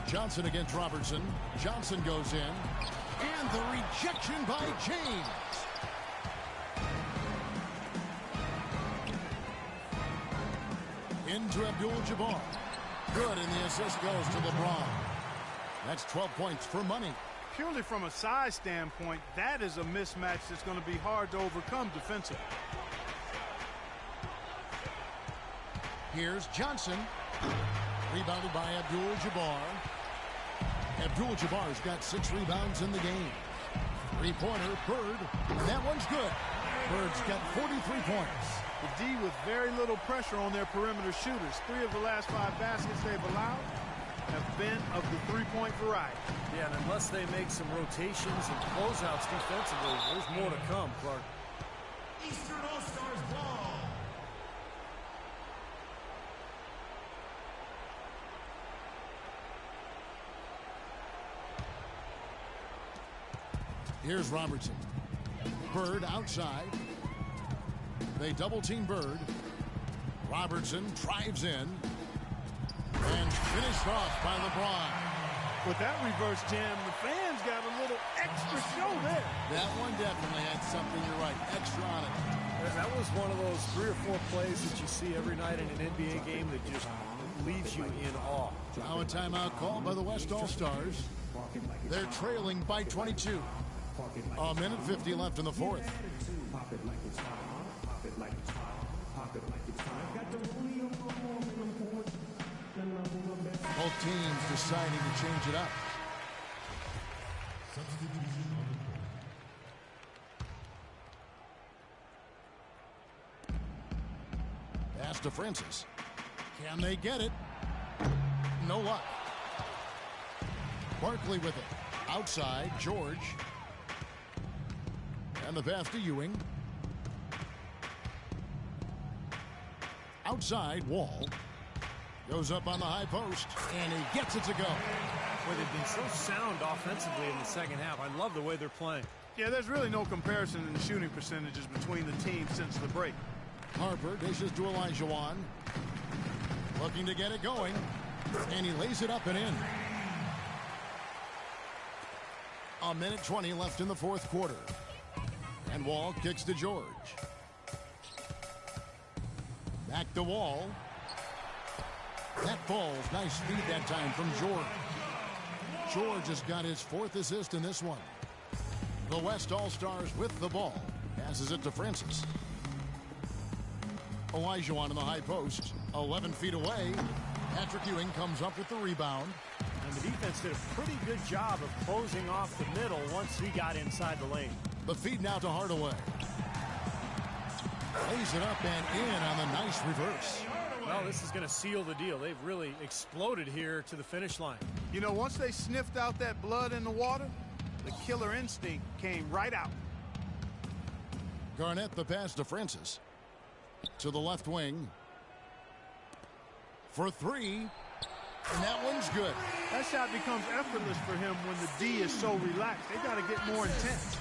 Johnson against Robertson. Johnson goes in. And the rejection by James. Into Abdul-Jabbar. Good, and the assist goes to LeBron. That's 12 points for money. purely from a size standpoint, that is a mismatch that's going to be hard to overcome defensively. Here's Johnson. Rebounded by Abdul-Jabbar. Abdul-Jabbar's got 6 rebounds in the game. Three-pointer, Bird. That one's good. Bird's got 43 points. The D with very little pressure on their perimeter shooters. 3 of the last 5 baskets they've allowed have been of the three-point variety. Yeah, and unless they make some rotations and closeouts defensively, there's more to come, Clark. Eastern All-Stars ball. Here's Robertson. Bird outside. They double-team Bird. Robertson drives in. And finished off by LeBron. With that reverse jam, the fans got a little extra show there. That one definitely had something, you're right, extra on it. That was one of those 3 or 4 plays that you see every night in an NBA game that just leaves you in awe. Now a timeout called by the West All-Stars. They're trailing by 22. A minute 50 left in the fourth. Both teams deciding to change it up. Pass to Francis. Can they get it? No luck. Barkley with it. Outside, George. And the pass to Ewing. Outside, Wall. Goes up on the high post, and he gets it to go. Boy, they've been so sound offensively in the second half. I love the way they're playing. Yeah, there's really no comparison in the shooting percentages between the teams since the break. Harper dishes to Olajuwon. Looking to get it going, and he lays it up and in. A minute 20 left in the fourth quarter. And Wall kicks to George. Back to Wall. That falls. Nice speed that time from George. George has got his 4th assist in this one. The West All-Stars with the ball. Passes it to Francis. Olajuwon in the high post. 11 feet away. Patrick Ewing comes up with the rebound. And the defense did a pretty good job of closing off the middle once he got inside the lane. The feed now to Hardaway. Lays it up and in on the nice reverse. Well, this is going to seal the deal. They've really exploded here to the finish line. You know, once they sniffed out that blood in the water, the killer instinct came right out. Garnett the pass to Francis. To the left wing. For 3. And that one's good. That shot becomes effortless for him when the D is so relaxed. They got to get more intense.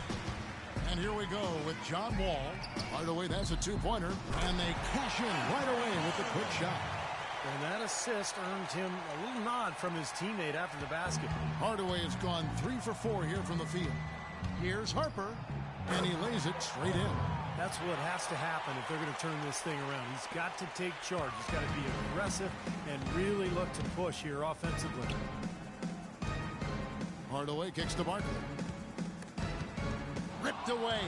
And here we go with John Wall. Hardaway, that's a 2-pointer. And they cash in right away with the quick shot. And that assist earned him a little nod from his teammate after the basket. Hardaway has gone 3 for 4 here from the field. Here's Harper. And he lays it straight in. That's what has to happen if they're going to turn this thing around. He's got to take charge. He's got to be aggressive and really look to push here offensively. Hardaway kicks to Barkley. Ripped away.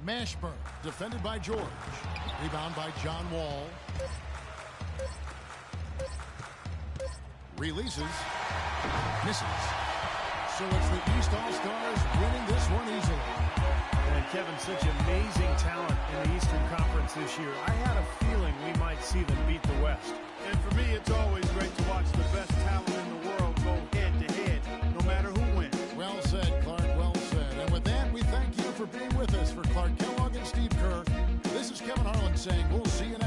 Mashburn defended by George. Rebound by John Wall. Releases. Misses. So it's the East All-Stars winning this one easily. And Kevin, such amazing talent in the Eastern Conference this year. I had a feeling we might see them beat the West. And for me, it's always great to watch the best talent in the world go head-to-head, no matter who wins. Well said, Clark, well said. And with that, we thank you for being with us. For Clark Kellogg and Steve Kerr, this is Kevin Harlan saying we'll see you